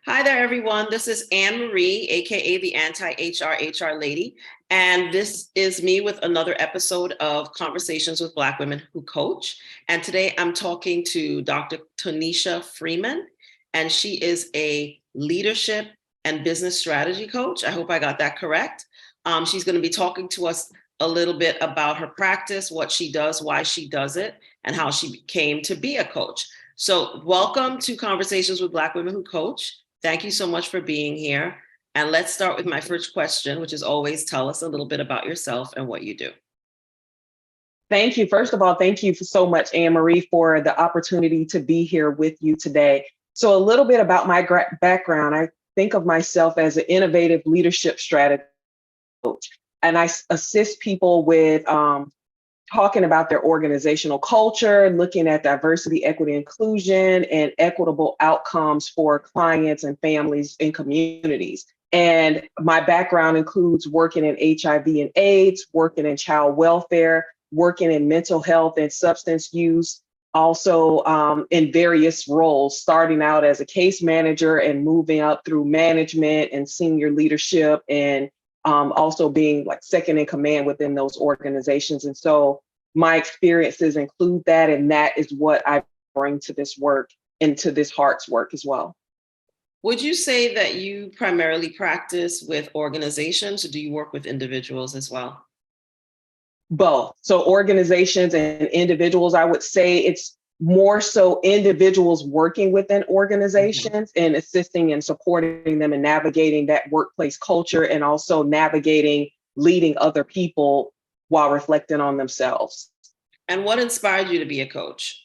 Hi there, everyone. This is Anne Marie, aka the anti-HR HR lady, and this is me with another episode of Conversations with Black Women Who Coach. And today I'm talking to Dr. Tonicia Freeman, and she is a leadership and business strategy coach. I hope I got that correct. She's going to be talking to us a little bit about her practice, what she does, why she does it, and how she came to be a coach. So, welcome to Conversations with Black Women Who Coach. Thank you so much for being here. And let's start with my first question, which is always tell us a little bit about yourself and what you do. Thank you. First of all, thank you so much, Anne Marie, for the opportunity to be here with you today. So, a little bit about my background. I think of myself as an innovative leadership strategy coach, and I assist people with talking about their organizational culture, looking at diversity, equity, inclusion, and equitable outcomes for clients and families and communities. And my background includes working in HIV and AIDS, working in child welfare, working in mental health and substance use, also in various roles, starting out as a case manager and moving up through management and senior leadership, and also being like second in command within those organizations. And so my experiences include that, and that is what I bring to this work and to this heart's work as well. Would you say that you primarily practice with organizations, or do you work with individuals as well? Both. So organizations and individuals, I would say it's more so individuals working within organizations and assisting and supporting them and navigating that workplace culture, and also navigating leading other people while reflecting on themselves. And what inspired you to be a coach?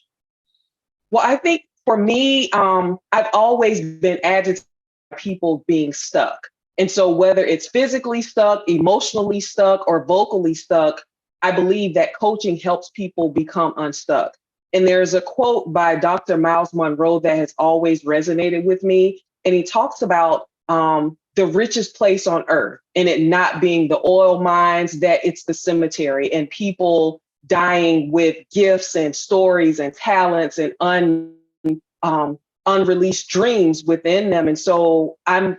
Well, I think for me, I've always been agitated by people being stuck. And so whether it's physically stuck, emotionally stuck, or vocally stuck, I believe that coaching helps people become unstuck. And there's a quote by Dr. Miles Monroe that has always resonated with me. And he talks about the richest place on earth, and it not being the oil mines, that it's the cemetery, and people dying with gifts and stories and talents and unreleased dreams within them. And so I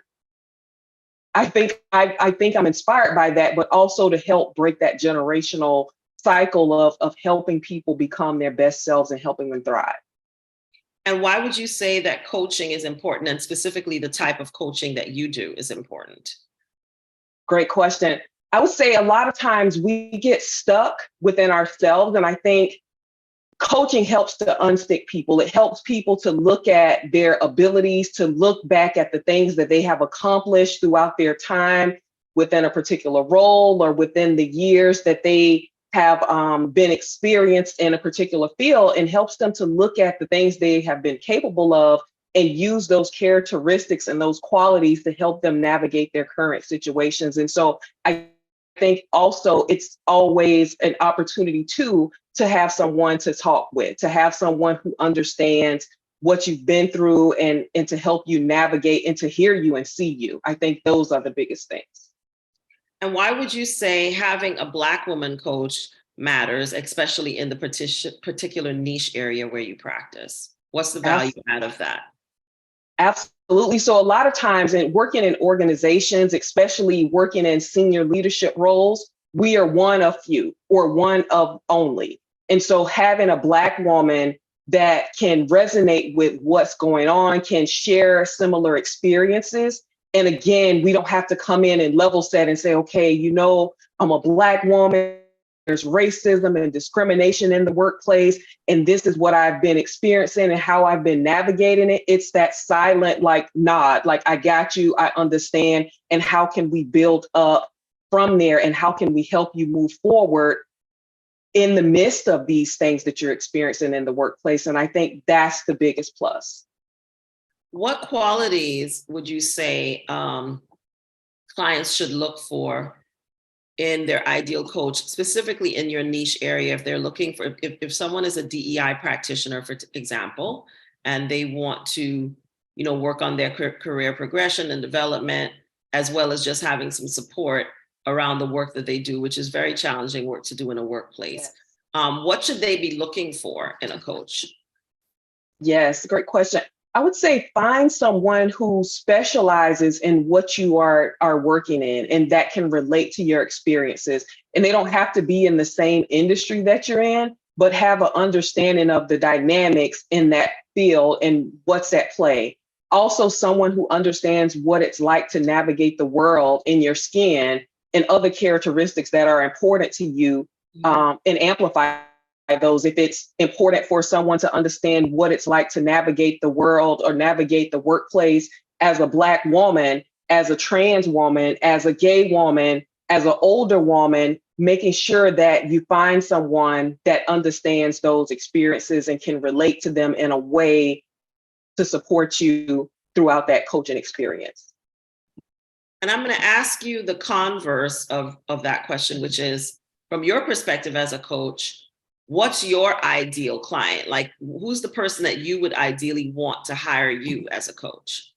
think I'm inspired by that, but also to help break that generational cycle of helping people become their best selves and helping them thrive. And why would you say that coaching is important, and specifically the type of coaching that you do is important? Great question. I would say a lot of times we get stuck within ourselves, and I think coaching helps to unstick people. It helps people to look at their abilities, to look back at the things that they have accomplished throughout their time within a particular role or within the years that they have been experienced in a particular field, and helps them to look at the things they have been capable of and use those characteristics and those qualities to help them navigate their current situations. And so I think also it's always an opportunity too to have someone to talk with, to have someone who understands what you've been through, and to help you navigate and to hear you and see you. I think those are the biggest things. And why would you say having a Black woman coach matters, especially in the particular niche area where you practice? What's the value out of that? Absolutely. So a lot of times in working in organizations, especially working in senior leadership roles, we are one of few or one of only. And so having a Black woman that can resonate with what's going on, can share similar experiences. And again, we don't have to come in and level set and say, okay, I'm a Black woman. There's racism and discrimination in the workplace, and this is what I've been experiencing and how I've been navigating it. It's that silent nod, like, I got you, I understand, and how can we build up from there, and how can we help you move forward in the midst of these things that you're experiencing in the workplace. And I think that's the biggest plus. What qualities would you say clients should look for in their ideal coach, specifically in your niche area? If they're looking for, if someone is a DEI practitioner, for example, and they want to, work on their career progression and development, as well as just having some support around the work that they do, which is very challenging work to do in a workplace. Yes. What should they be looking for in a coach? Yes, great question. I would say find someone who specializes in what you are working in and that can relate to your experiences. And they don't have to be in the same industry that you're in, but have an understanding of the dynamics in that field and what's at play. Also, someone who understands what it's like to navigate the world in your skin and other characteristics that are important to you, and amplify those. If it's important for someone to understand what it's like to navigate the world or navigate the workplace as a Black woman, as a trans woman, as a gay woman, as an older woman, making sure that you find someone that understands those experiences and can relate to them in a way to support you throughout that coaching experience. And I'm going to ask you the converse of that question, which is, from your perspective as a coach, what's your ideal client? Like, who's the person that you would ideally want to hire you as a coach?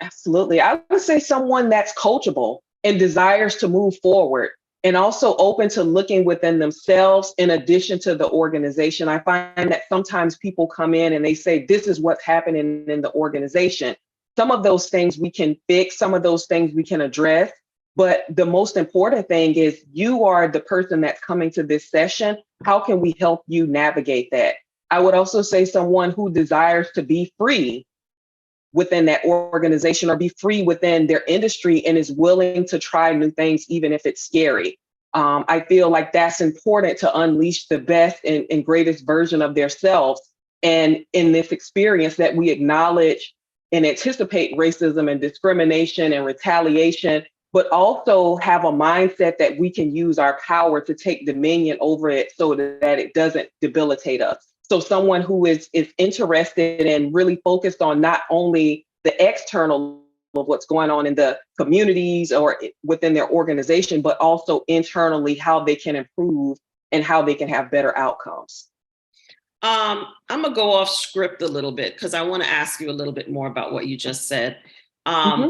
Absolutely. I would say someone that's coachable and desires to move forward and also open to looking within themselves in addition to the organization. I find that sometimes people come in and they say, this is what's happening in the organization. Some of those things we can fix, some of those things we can address. But the most important thing is you are the person that's coming to this session. How can we help you navigate that? I would also say someone who desires to be free within that organization or be free within their industry and is willing to try new things, even if it's scary. I feel like that's important to unleash the best and greatest version of themselves. And in this experience that we acknowledge and anticipate racism and discrimination and retaliation, but also have a mindset that we can use our power to take dominion over it so that it doesn't debilitate us. So someone who is interested and really focused on not only the external of what's going on in the communities or within their organization, but also internally how they can improve and how they can have better outcomes. I'm gonna go off script a little bit because I want to ask you a little bit more about what you just said. Mm-hmm.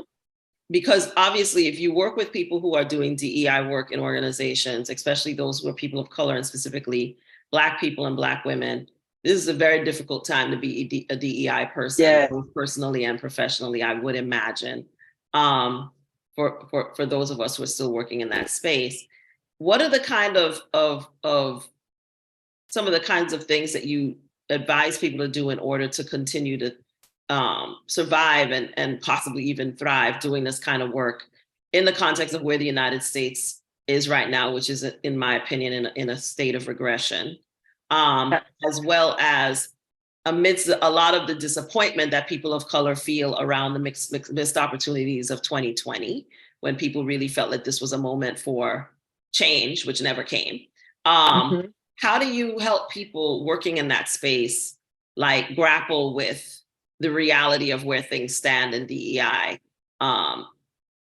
Because obviously, if you work with people who are doing DEI work in organizations, especially those who are people of color and specifically Black people and Black women, this is a very difficult time to be a DEI person, Yeah. both personally and professionally, I would imagine, for those of us who are still working in that space. What are the kind of some of the kinds of things that you advise people to do in order to continue to survive and possibly even thrive doing this kind of work in the context of where the United States is right now, which is, in my opinion, in a state of regression, as well as amidst a lot of the disappointment that people of color feel around the missed opportunities of 2020, when people really felt that this was a moment for change, which never came. Mm-hmm. How do you help people working in that space, like, grapple with the reality of where things stand in DEI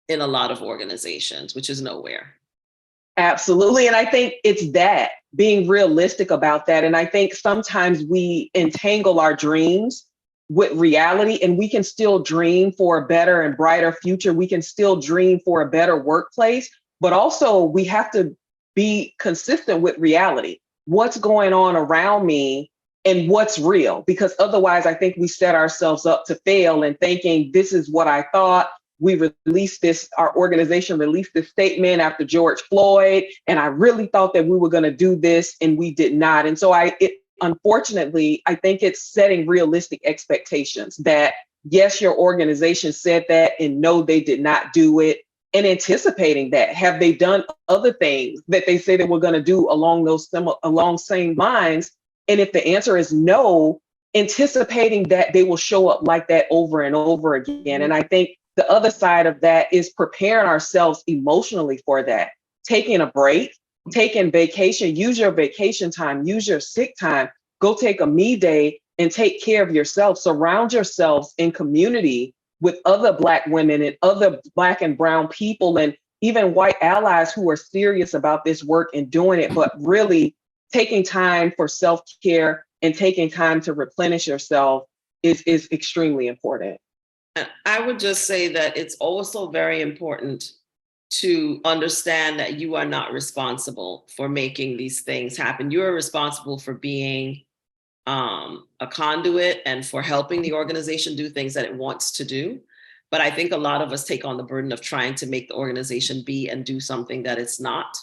in a lot of organizations, which is nowhere? Absolutely. And I think it's that being realistic about that. And I think sometimes we entangle our dreams with reality, and we can still dream for a better and brighter future. We can still dream for a better workplace, but also we have to be consistent with reality. What's going on around me and what's real? Because otherwise, I think we set ourselves up to fail and thinking this is what I thought. We released this, our organization released this statement after George Floyd, and I really thought that we were going to do this and we did not. And so unfortunately, I think it's setting realistic expectations that yes, your organization said that and no, they did not do it, and anticipating that. Have they done other things that they say they were going to do along same lines? And if the answer is no, anticipating that they will show up like that over and over again. And I think the other side of that is preparing ourselves emotionally for that, taking a break, taking vacation, use your vacation time, use your sick time, go take a me day and take care of yourself. Surround yourselves in community with other Black women and other Black and brown people and even white allies who are serious about this work and doing it, but really taking time for self-care and taking time to replenish yourself is extremely important. I would just say that it's also very important to understand that you are not responsible for making these things happen. You are responsible for being a conduit and for helping the organization do things that it wants to do. But I think a lot of us take on the burden of trying to make the organization be and do something that it's not,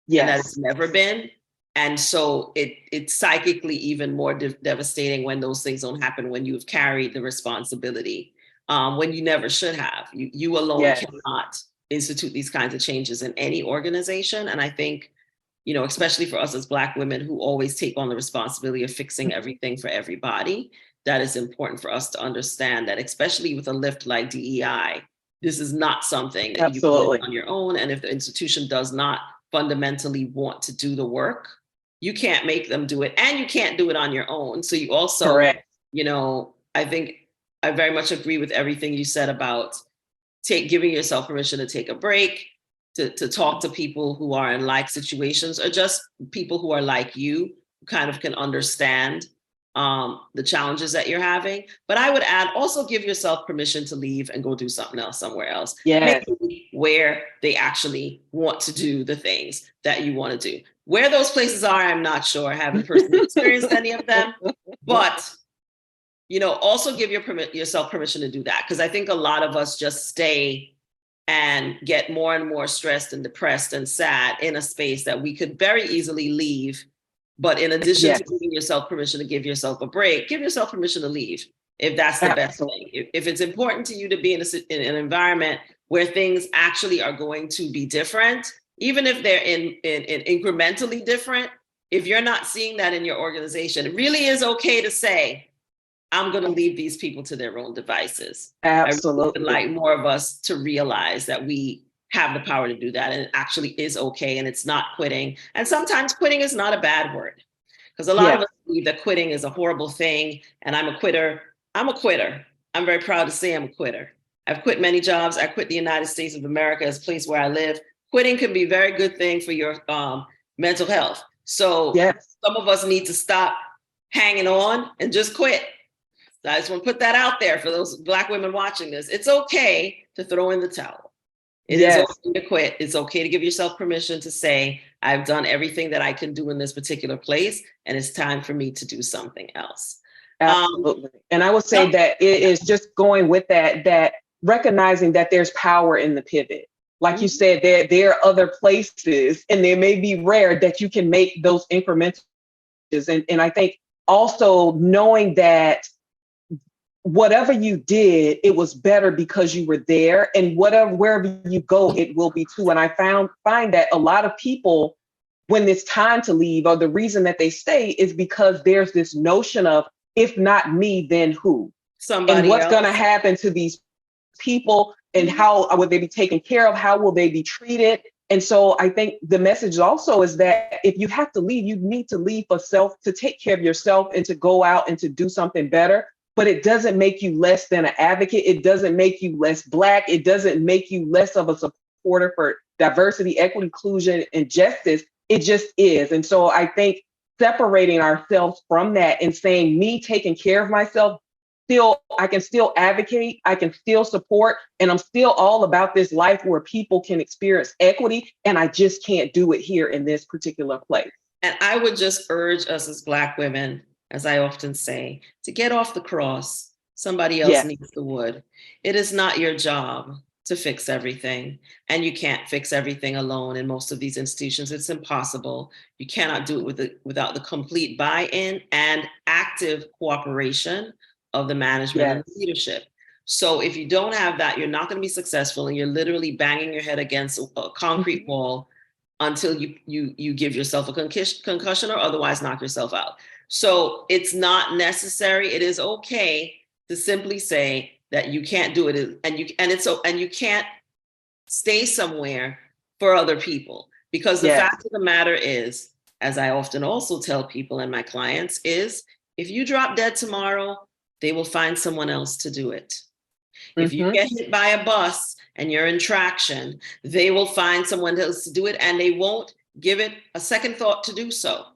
and that it's never been. And so it's psychically even more devastating when those things don't happen, when you've carried the responsibility, when you never should have. You alone cannot institute these kinds of changes in any organization. And I think, especially for us as Black women who always take on the responsibility of fixing everything for everybody, that is important for us to understand that, especially with a lift like DEI, this is not something that you can do on your own. And if the institution does not fundamentally want to do the work, you can't make them do it, and you can't do it on your own. So you also, I think I very much agree with everything you said about giving yourself permission to take a break, to talk to people who are in like situations, or just people who are like you, who kind of can understand the challenges that you're having. But I would add, also give yourself permission to leave and go do something else somewhere else. Maybe where they actually want to do the things that you want to do. Where those places are, I'm not sure. I haven't personally experienced any of them. But, also give yourself permission to do that. Because I think a lot of us just stay and get more and more stressed and depressed and sad in a space that we could very easily leave. But in addition to giving yourself permission to give yourself a break, give yourself permission to leave, if that's the best thing. If it's important to you to be in an environment where things actually are going to be different, even if they're in incrementally different, if you're not seeing that in your organization, it really is okay to say, I'm going to leave these people to their own devices. Absolutely. I really would like more of us to realize that we have the power to do that, and it actually is okay, and it's not quitting. And sometimes quitting is not a bad word, because a lot of us believe that quitting is a horrible thing, and I'm a quitter. I'm a quitter. I'm very proud to say I'm a quitter. I've quit many jobs. I quit the United States of America as a place where I live. Quitting can be a very good thing for your mental health. So some of us need to stop hanging on and just quit. So I just want to put that out there for those Black women watching this. It's okay to throw in the towel. It is okay to quit. It's okay to give yourself permission to say, I've done everything that I can do in this particular place, and it's time for me to do something else. Absolutely. And I would say that it is just going with that recognizing that there's power in the pivot. Like you said, there are other places, and they may be rare, that you can make those incremental changes. And I think also knowing that whatever you did, it was better because you were there, and wherever you go, it will be too. And I find that a lot of people, when it's time to leave, or the reason that they stay, is because there's this notion of, if not me, then who? Somebody and what's going to happen to these people, and how will they be taken care of? How will they be treated? And so I think the message also is that if you have to leave, you need to leave for self, to take care of yourself, and to go out and to do something better. But it doesn't make you less than an advocate. It doesn't make you less Black. It doesn't make you less of a supporter for diversity, equity, inclusion, and justice. It just is. And so I think separating ourselves from that and saying, me taking care of myself, I can still advocate, I can still support, and I'm still all about this life where people can experience equity, and I just can't do it here in this particular place. And I would just urge us as Black women, as I often say, to get off the cross. Somebody else needs the wood. It is not your job to fix everything. And you can't fix everything alone in most of these institutions. It's impossible. You cannot do it without the complete buy-in and active cooperation of the management and the leadership. So if you don't have that, you're not going to be successful, and you're literally banging your head against a concrete wall until you give yourself a concussion or otherwise knock yourself out. So it's not necessary. It is okay to simply say that you can't do it, and you can't stay somewhere for other people, because the fact of the matter is, as I often also tell people and my clients, is if you drop dead tomorrow, they will find someone else to do it. If you get hit by a bus and you're in traction, they will find someone else to do it, and they won't give it a second thought to do so.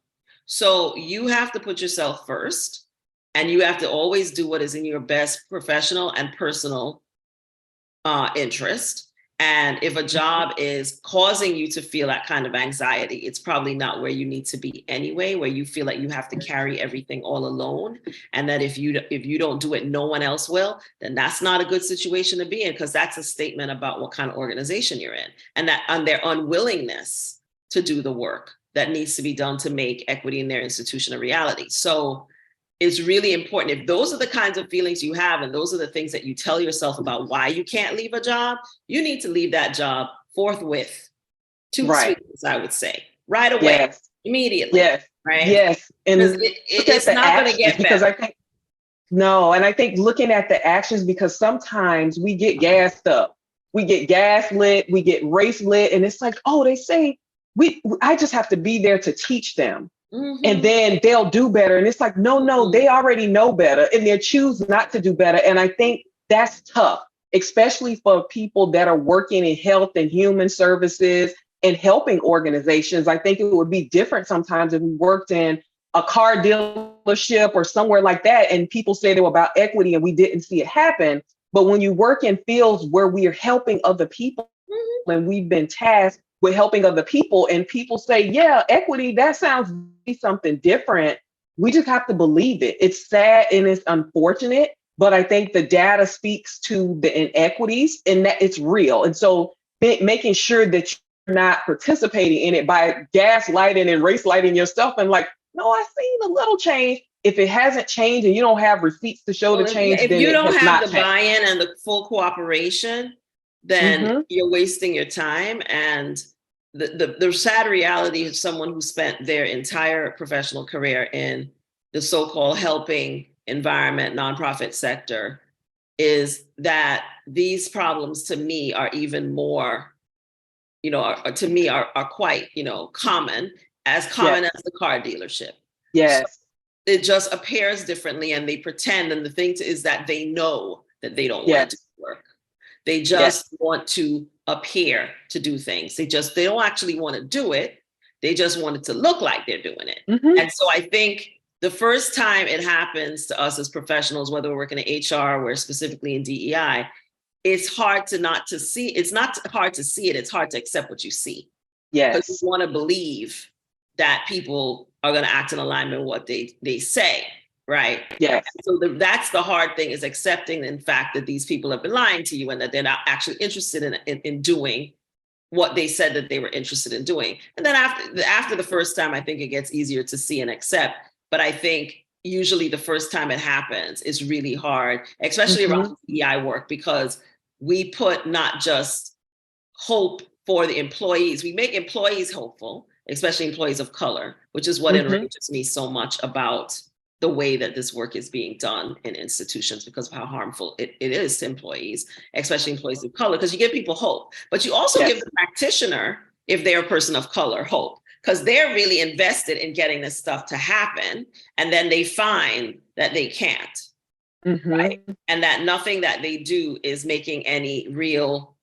So you have to put yourself first, and you have to always do what is in your best professional and personal interest. And if a job is causing you to feel that kind of anxiety, it's probably not where you need to be anyway, where you feel like you have to carry everything all alone. And that if you don't do it, no one else will, then that's not a good situation to be in, because that's a statement about what kind of organization you're in, and their unwillingness to do the work that needs to be done to make equity in their institution a reality. So it's really important. If those are the kinds of feelings you have, and those are the things that you tell yourself about why you can't leave a job, you need to leave that job forthwith. Two tweets, I would say, right away, immediately. Yes. Right. Yes. And it's not going to get better. Because I think, no, and I think looking at the actions, because sometimes we get gassed up, we get gaslit, we get race lit, and it's like, oh, they say I just have to be there to teach them. Mm-hmm. And then they'll do better. And it's like, no, they already know better, and they choose not to do better. And I think that's tough, especially for people that are working in health and human services and helping organizations. I think it would be different sometimes if we worked in a car dealership or somewhere like that, and people say they were about equity and we didn't see it happen. But when you work in fields where we are helping other people, mm-hmm. and we've been tasked with helping other people, and people say, yeah, equity, that sounds like something different, we just have to believe it. It's sad and it's unfortunate, but I think the data speaks to the inequities and that it's real. And so making sure that you're not participating in it by gaslighting and race lighting yourself and like, no, I've seen a little change. If it hasn't changed and you don't have receipts to show the change, if then you don't have the changed. buy-in and the full cooperation, then mm-hmm. you're wasting your time. And the sad reality of someone who spent their entire professional career in the so-called helping environment, nonprofit sector, is that these problems to me are even more, are quite, common as the car dealership. Yes. So it just appears differently, and they pretend. And the thing is that they know that they don't want to do work. They just want to appear to do things. They don't actually want to do it. They just want it to look like they're doing it. Mm-hmm. And so I think the first time it happens to us as professionals, whether we're working in HR or specifically in DEI, it's hard to see. It's not hard to see it. It's hard to accept what you see. Yes. Because you want to believe that people are going to act in alignment with what they say. Right. Yes. So that's the hard thing, is accepting the fact that these people have been lying to you and that they're not actually interested in doing what they said that they were interested in doing. And then after the first time, I think it gets easier to see and accept. But I think usually the first time it happens is really hard, especially mm-hmm. around DEI work, because we put not just hope for the employees, we make employees hopeful, especially employees of color, which is what mm-hmm. enrages me so much about the way that this work is being done in institutions, because of how harmful it is to employees, especially employees of color, because you give people hope, but you also give the practitioner, if they're a person of color, hope, because they're really invested in getting this stuff to happen. And then they find that they can't, mm-hmm. right? And that nothing that they do is making any real,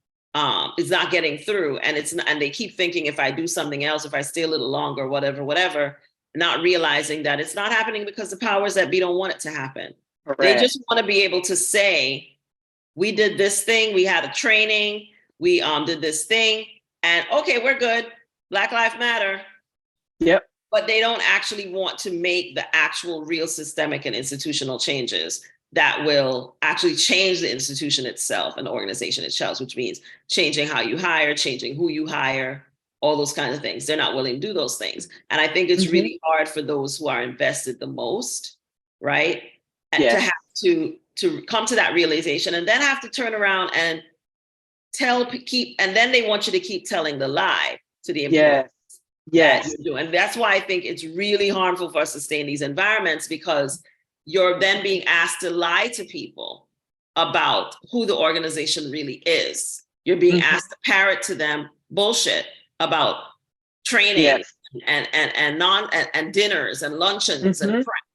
is not getting through. And they keep thinking, if I do something else, if I stay a little longer, whatever, not realizing that it's not happening because the powers that be don't want it to happen. Correct. They just want to be able to say, we did this thing, we had a training, we did this thing, and okay, we're good. Black Lives Matter. Yep. But they don't actually want to make the actual real systemic and institutional changes that will actually change the institution itself and the organization itself, which means changing how you hire, changing who you hire, all those kinds of things. They're not willing to do those things. And I think it's mm-hmm. really hard for those who are invested the most, right? And to have to come to that realization, and then have to turn around and and then they want you to keep telling the lie to the employees. Yes. And that's why I think it's really harmful for us to stay in these environments, because you're then being asked to lie to people about who the organization really is. You're being mm-hmm. asked to parrot to them bullshit about training and dinners and luncheons mm-hmm. and friends,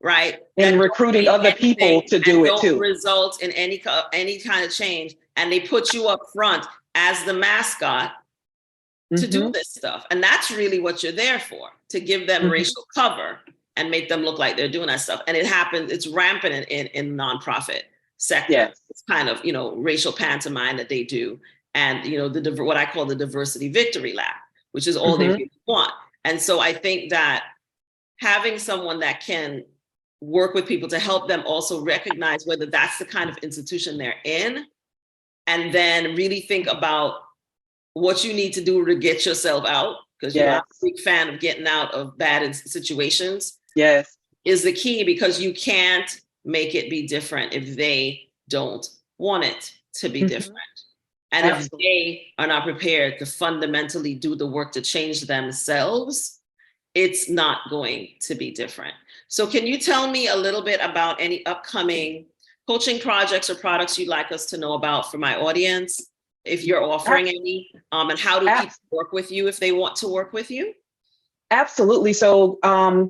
right? And recruiting other people to do it too. Result in any kind of change, and they put you up front as the mascot mm-hmm. to do this stuff, and that's really what you're there for, to give them mm-hmm. racial cover and make them look like they're doing that stuff. And it happens; it's rampant in nonprofit sector. Yes. It's kind of racial pantomime that they do. and what I call the diversity victory lap, which is all they really want. And so I think that having someone that can work with people to help them also recognize whether that's the kind of institution they're in, and then really think about what you need to do to get yourself out, because I'm a big fan of getting out of bad situations. Yes. Is the key, because you can't make it be different if they don't want it to be different. And if they are not prepared to fundamentally do the work to change themselves, it's not going to be different. So can you tell me a little bit about any upcoming coaching projects or products you'd like us to know about for my audience, if you're offering any, and how do people work with you if they want to work with you? Absolutely. So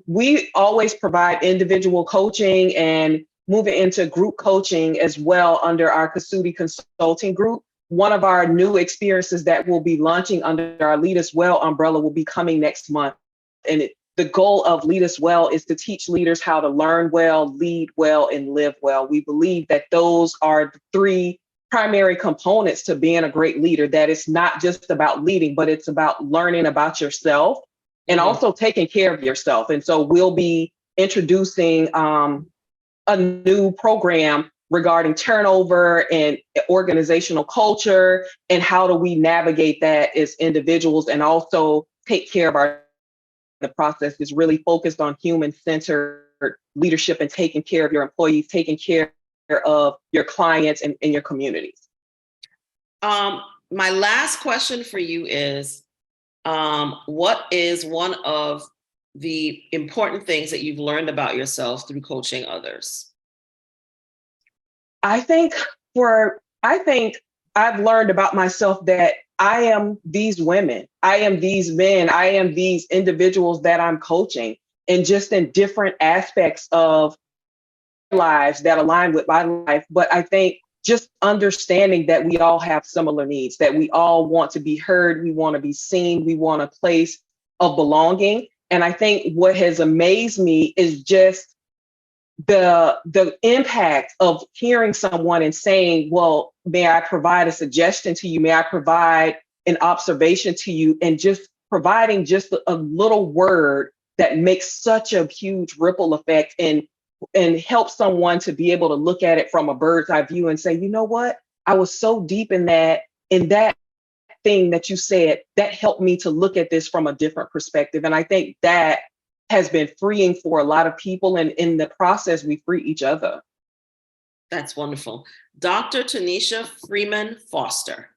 we always provide individual coaching and moving into group coaching as well under our Kasuti Consulting Group. One of our new experiences that will be launching under our Lead Us Well umbrella will be coming next month. And the goal of Lead Us Well is to teach leaders how to learn well, lead well, and live well. We believe that those are the three primary components to being a great leader, that it's not just about leading, but it's about learning about yourself and also taking care of yourself. And so we'll be introducing a new program regarding turnover and organizational culture, and how do we navigate that as individuals and also take care of the process is really focused on human-centered leadership and taking care of your employees, taking care of your clients and your communities. My last question for you is, what is one of the important things that you've learned about yourself through coaching others? I think I've learned about myself that I am these women, I am these men, I am these individuals that I'm coaching, and just in different aspects of lives that align with my life. But I think just understanding that we all have similar needs, that we all want to be heard, we want to be seen, we want a place of belonging. And I think what has amazed me is just the impact of hearing someone and saying, well, may I provide a suggestion to you? May I provide an observation to you? And just providing just a little word that makes such a huge ripple effect and help someone to be able to look at it from a bird's eye view and say, you know what? I was so deep in that thing that you said, that helped me to look at this from a different perspective. And I think that has been freeing for a lot of people. And in the process, we free each other. That's wonderful. Dr. Tonicia Freeman-Foster,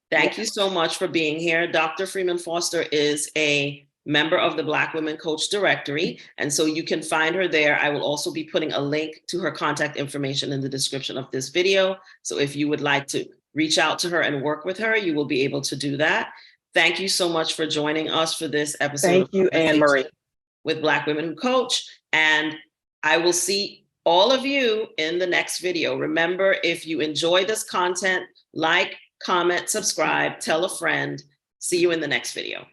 thank you so much for being here. Dr. Freeman-Foster is a member of the Black Women Coach Directory, and so you can find her there. I will also be putting a link to her contact information in the description of this video. So if you would like to reach out to her and work with her, you will be able to do that. Thank you so much for joining us for this episode. Thank you, Anne-Marie. With Black Women Who Coach, and I will see all of you in the next video. Remember, if you enjoy this content, like, comment, subscribe, tell a friend. See you in the next video.